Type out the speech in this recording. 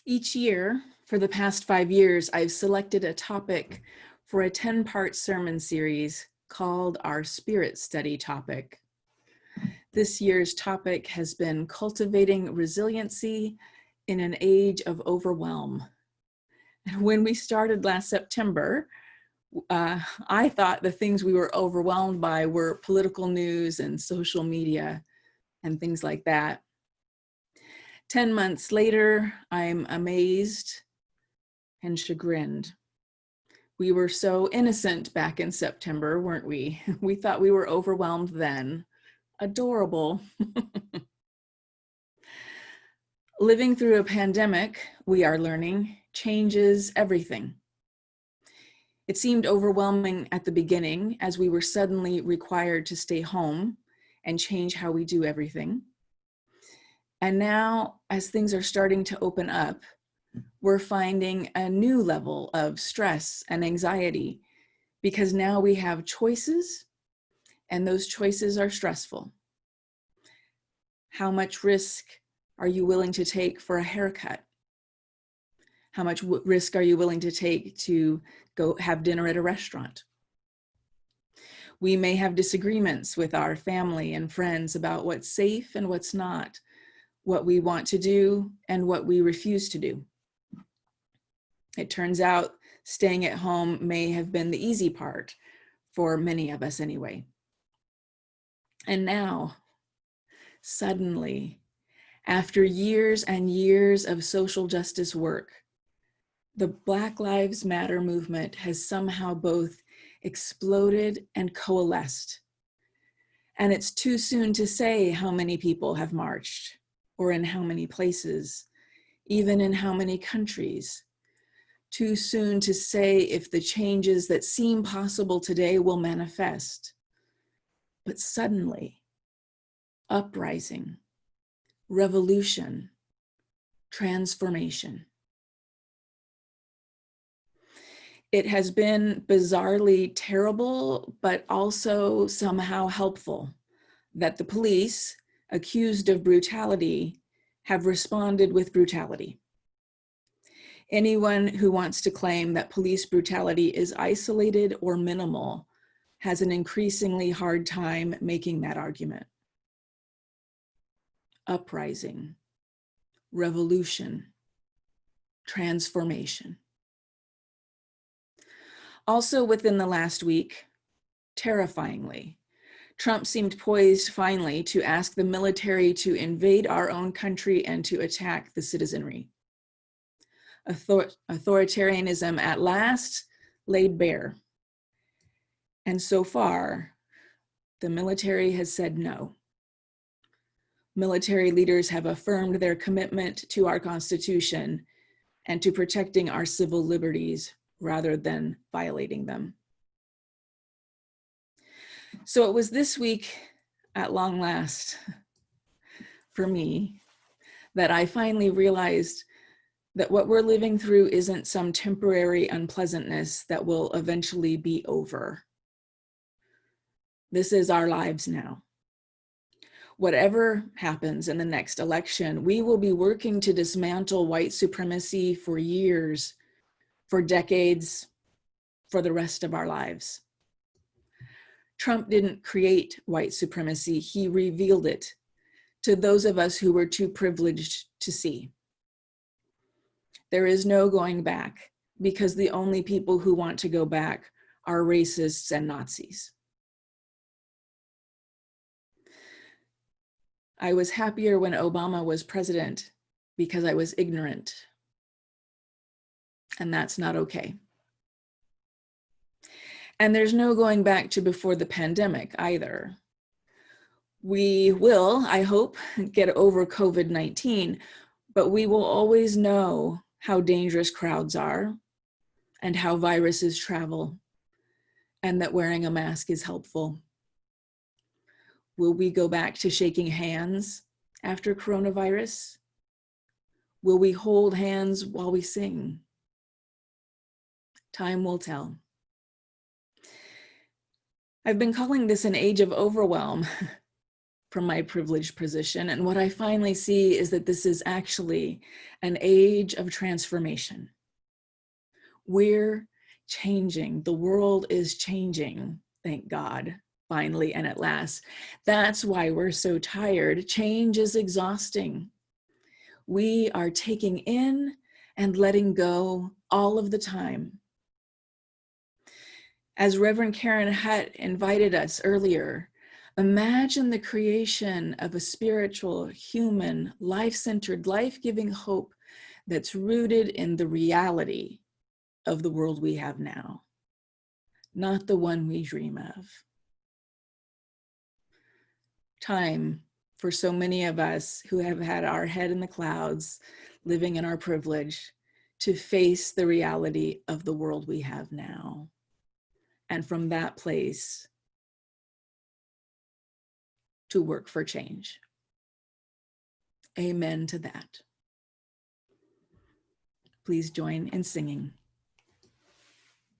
Each year, for the past 5 years, I've selected a topic for a 10-part sermon series called our Spirit Study topic. This year's topic has been Cultivating Resiliency in an Age of Overwhelm. And when we started last September, I thought the things we were overwhelmed by were political news and social media and things like that. 10 months later, I'm amazed and chagrined. We were so innocent back in September, weren't we? We thought we were overwhelmed then. Adorable. Living through a pandemic, we are learning, changes everything. It seemed overwhelming at the beginning as we were suddenly required to stay home and change how we do everything. And now, as things are starting to open up, we're finding a new level of stress and anxiety because now we have choices, and those choices are stressful. How much risk are you willing to take for a haircut? How much risk are you willing to take to go have dinner at a restaurant? We may have disagreements with our family and friends about what's safe and what's not, what we want to do and what we refuse to do. It turns out staying at home may have been the easy part for many of us anyway. And now, suddenly, after years and years of social justice work, the Black Lives Matter movement has somehow both exploded and coalesced. And it's too soon to say how many people have marched, or in how many places, even in how many countries. Too soon to say if the changes that seem possible today will manifest. But suddenly, uprising, revolution, transformation. It has been bizarrely terrible, but also somehow helpful that the police, accused of brutality, have responded with brutality. Anyone who wants to claim that police brutality is isolated or minimal has an increasingly hard time making that argument. Uprising, revolution, transformation. Also within the last week, terrifyingly, Trump seemed poised finally to ask the military to invade our own country and to attack the citizenry. Authoritarianism at last laid bare. And so far, the military has said no. Military leaders have affirmed their commitment to our Constitution and to protecting our civil liberties rather than violating them. So it was this week, at long last, for me, that I finally realized that what we're living through isn't some temporary unpleasantness that will eventually be over. This is our lives now. Whatever happens in the next election, we will be working to dismantle white supremacy for years, for decades, for the rest of our lives. Trump didn't create white supremacy, he revealed it to those of us who were too privileged to see. There is no going back because the only people who want to go back are racists and Nazis. I was happier when Obama was president because I was ignorant. And that's not okay. And there's no going back to before the pandemic either. We will, I hope, get over COVID-19, but we will always know how dangerous crowds are and how viruses travel, and that wearing a mask is helpful. Will we go back to shaking hands after coronavirus? Will we hold hands while we sing? Time will tell. I've been calling this an age of overwhelm from my privileged position. And what I finally see is that this is actually an age of transformation. We're changing. The world is changing, thank God, finally and at last. That's why we're so tired. Change is exhausting. We are taking in and letting go all of the time. As Reverend Karen Hutt invited us earlier, imagine the creation of a spiritual, human, life-centered, life-giving hope that's rooted in the reality of the world we have now, not the one we dream of. Time for so many of us who have had our head in the clouds, living in our privilege, to face the reality of the world we have now. And from that place, to work for change. Amen to that. Please join in singing.